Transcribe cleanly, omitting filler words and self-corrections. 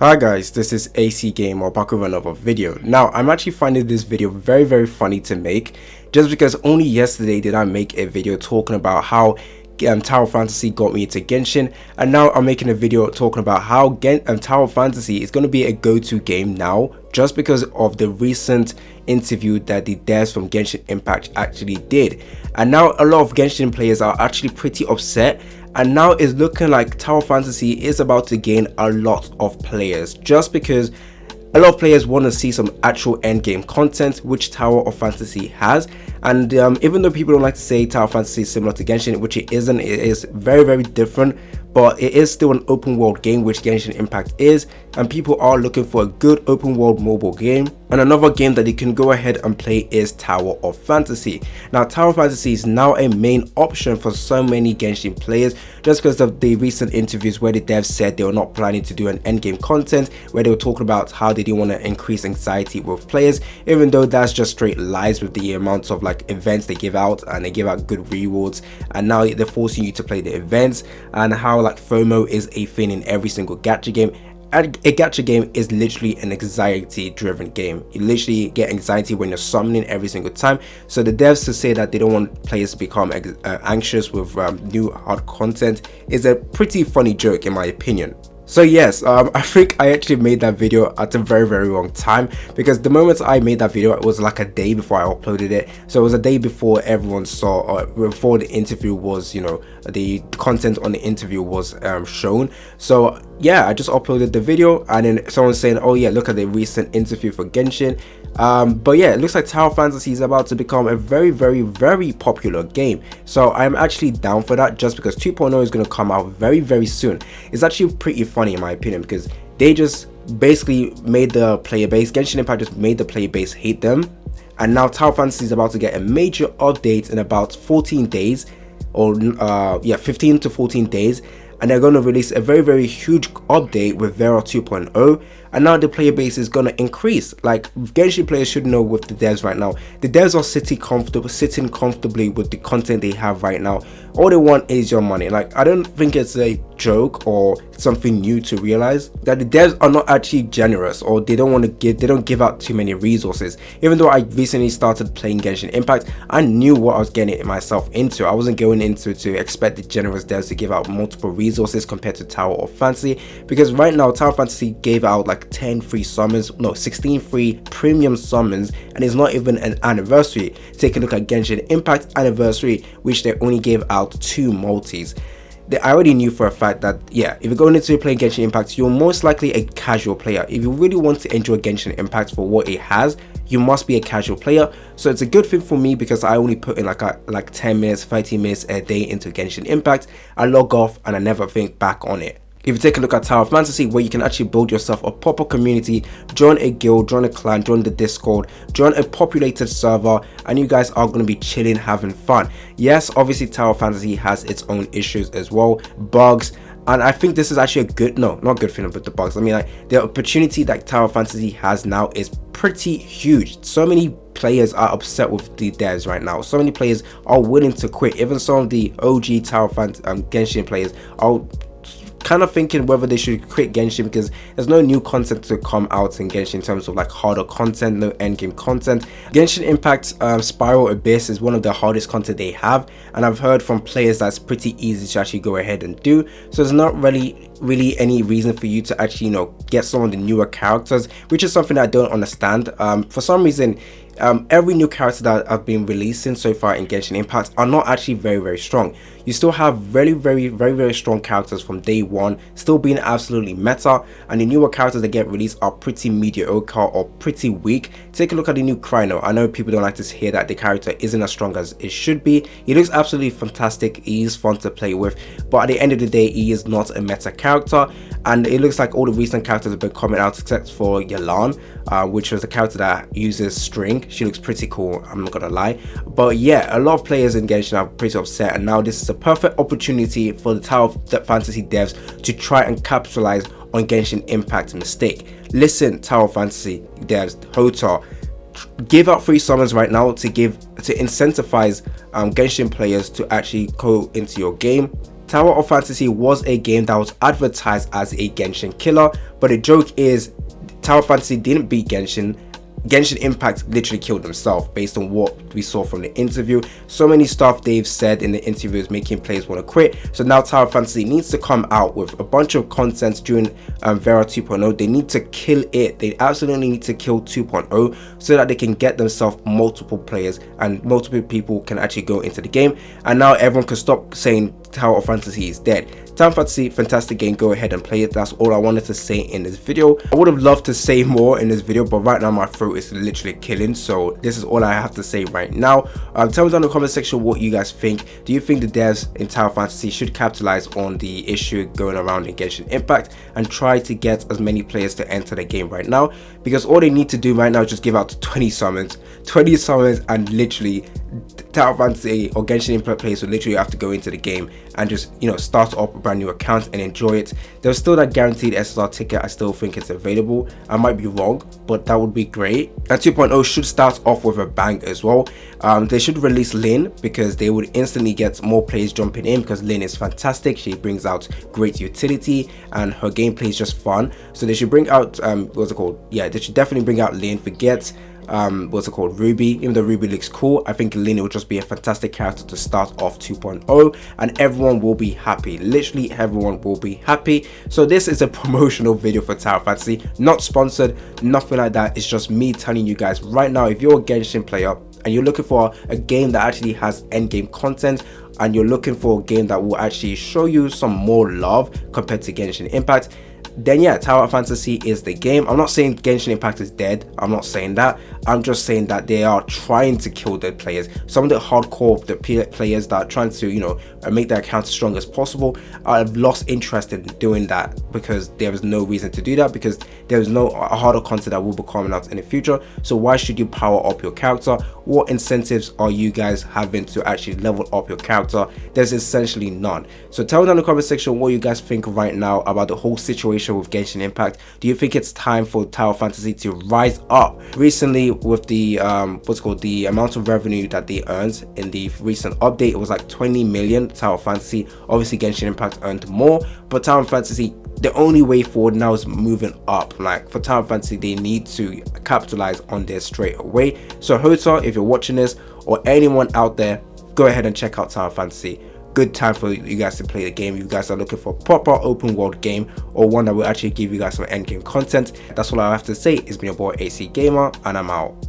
Hi guys, this is AC Gamer back with another video. Now, I'm actually finding this video very funny to make, just because only yesterday did I make a video talking about how Tower Fantasy got me into Genshin, and now I'm making a video talking about how Tower Fantasy is going to be a go-to game now, just because of the recent interview that the devs from Genshin Impact actually did. And now a lot of Genshin players are actually pretty upset, and now it's looking like Tower Fantasy is about to gain a lot of players, just because a lot of players want to see some actual endgame content, which Tower of Fantasy has. And even though people don't like to say Tower Fantasy is similar to Genshin, which it isn't, it is very different, but it is still an open world game, which Genshin Impact is, and people are looking for a good open world mobile game. And another game that you can go ahead and play is Tower of Fantasy. Now, Tower of Fantasy is now a main option for so many Genshin players, just because of the recent interviews where the devs said they were not planning to do an endgame content, where they were talking about how they didn't want to increase anxiety with players, even though that's just straight lies with the amounts of like events they give out, and they give out good rewards, and now they're forcing you to play the events, and how like FOMO is a thing in every single gacha game. And a gacha game is literally an anxiety driven game. You literally get anxiety when you're summoning every single time. So the devs to say that they don't want players to become anxious with new hard content is a pretty funny joke in my opinion. So yes, I think I actually made that video at a very wrong time, because the moment I made that video, it was like a day before I uploaded it. So it was a day before everyone saw, or before the interview was, you know, the content on the interview was shown. So yeah, I just uploaded the video, and then someone saying, oh yeah, look at the recent interview for Genshin. But yeah, it looks like Tower Fantasy is about to become a very popular game. So I'm actually down for that, just because 2.0 is going to come out very soon. It's actually pretty funny in my opinion, because they just basically made the player base, Genshin Impact just made the player base hate them, and now Tower Fantasy is about to get a major update in about 14 days, or 15 to 14 days, and they're going to release a very huge update with Vera 2.0, and now the player base is going to increase. Like, Genshin players should know with the devs right now, the devs are sitting comfortably with the content they have right now. All they want is your money. Like, I don't think it's a joke or something new to realize that the devs are not actually generous, or they don't give out too many resources. Even though I recently started playing Genshin Impact, I knew what I was getting myself into. I wasn't going into to expect the generous devs to give out multiple resources compared to Tower of Fantasy, because right now Tower of Fantasy gave out like 10 free summons, no, 16 free premium summons, and it's not even an anniversary. Take a look at Genshin Impact anniversary, which they only gave out 2 multis. I already knew for a fact that, yeah, if you're going into playing Genshin Impact, you're most likely a casual player. If you really want to enjoy Genshin Impact for what it has, you must be a casual player. So it's a good thing for me, because I only put in like 10 minutes, 30 minutes a day into Genshin Impact. I log off and I never think back on it. If you take a look at Tower of Fantasy, where you can actually build yourself a proper community, join a guild, join a clan, join the Discord, join a populated server, and you guys are going to be chilling, having fun. Yes, obviously Tower of Fantasy has its own issues as well, bugs, and I think this is actually a good, no, not good thing about the bugs. I mean, like, the opportunity that Tower of Fantasy has now is pretty huge. So many players are upset with the devs right now. So many players are willing to quit. Even some of the OG Tower of Fantasy Genshin players are kind of thinking whether they should quit Genshin, because there's no new content to come out in Genshin in terms of like harder content, no endgame content. Genshin Impact Spiral Abyss is one of the hardest content they have, and I've heard from players that's pretty easy to actually go ahead and do. So there's not really any reason for you to actually, you know, get some of the newer characters, which is something that I don't understand. For some reason, every new character that I've been releasing so far in Genshin Impact are not actually very strong. You still have very strong characters from day one, still being absolutely meta, and the newer characters that get released are pretty mediocre or pretty weak. Take a look at the new Kryno. I know people don't like to hear that the character isn't as strong as it should be. He looks absolutely fantastic, he is fun to play with, but at the end of the day, he is not a meta character. And it looks like all the recent characters have been coming out except for Yelan, which was a character that uses string. She looks pretty cool, I'm not gonna lie. But yeah, a lot of players in Genshin are pretty upset, and now this is a perfect opportunity for the Tower of Fantasy devs to try and capitalize on Genshin Impact's mistake. Listen, Tower of Fantasy devs, Hotar, give out free summons right now to incentivize Genshin players to actually go into your game. Tower of Fantasy was a game that was advertised as a Genshin killer, but the joke is Tower of Fantasy didn't beat Genshin. Genshin Impact literally killed himself based on what we saw from the interview. So many stuff they've said in the interview is making players want to quit. So now Tower of Fantasy needs to come out with a bunch of content during Vera 2.0. They need to kill it. They absolutely need to kill 2.0 so that they can get themselves multiple players and multiple people can actually go into the game. And now everyone can stop saying Tower of Fantasy is dead. Tower of Fantasy, fantastic game, go ahead and play it. That's all I wanted to say in this video. I would have loved to say more in this video, but right now my throat is literally killing, so this is all I have to say right now. Tell me down in the comment section what you guys think. Do you think the devs in Tower of Fantasy should capitalize on the issue going around in Genshin Impact and try to get as many players to enter the game right now? Because all they need to do right now is just give out 20 summons and literally Tower of Fantasy or Genshin Impact players will literally have to go into the game and just, you know, start up a brand new account and enjoy it. There's still that guaranteed SSR ticket. I still think it's available. I might be wrong, but that would be great. And 2.0 should start off with a bang as well. They should release Lynn because they would instantly get more players jumping in because Lynn is fantastic. She brings out great utility and her gameplay is just fun. So they should bring out what's it called? Yeah, they should definitely bring out Lynn. Forget what's it called, Ruby. Even though Ruby looks cool, I think Lynn will just be a fantastic character to start off 2.0 and everyone will be happy. Literally everyone will be happy. So this is a promotional video for Tower of Fantasy, not sponsored, nothing like that. It's just me telling you guys right now, if you're a Genshin player and you're looking for a game that actually has endgame content and you're looking for a game that will actually show you some more love compared to Genshin Impact, then yeah, Tower of Fantasy is the game. I'm not saying Genshin Impact is dead. I'm not saying that. I'm just saying that they are trying to kill their players. Some of the hardcore players that are trying to, you know, make their accounts as strong as possible, I've lost interest in doing that because there is no reason to do that because there is no harder content that will be coming out in the future. So why should you power up your character? What incentives are you guys having to actually level up your character? There's essentially none. So tell me down in the comment section what you guys think right now about the whole situation with Genshin Impact. Do you think it's time for Tower of Fantasy to rise up? Recently with the what's called the amount of revenue that they earned in the recent update, it was like 20 million. Tower of Fantasy, obviously Genshin Impact earned more, but Tower of Fantasy, the only way forward now is moving up. Like for Tower of Fantasy, they need to capitalize on this straight away. So Hota, if you're watching this, or anyone out there, go ahead and check out Tower of Fantasy. Good time for you guys to play the game. You guys are looking for a proper open world game or one that will actually give you guys some end game content. That's all I have to say. It's been your boy AC Gamer and I'm out.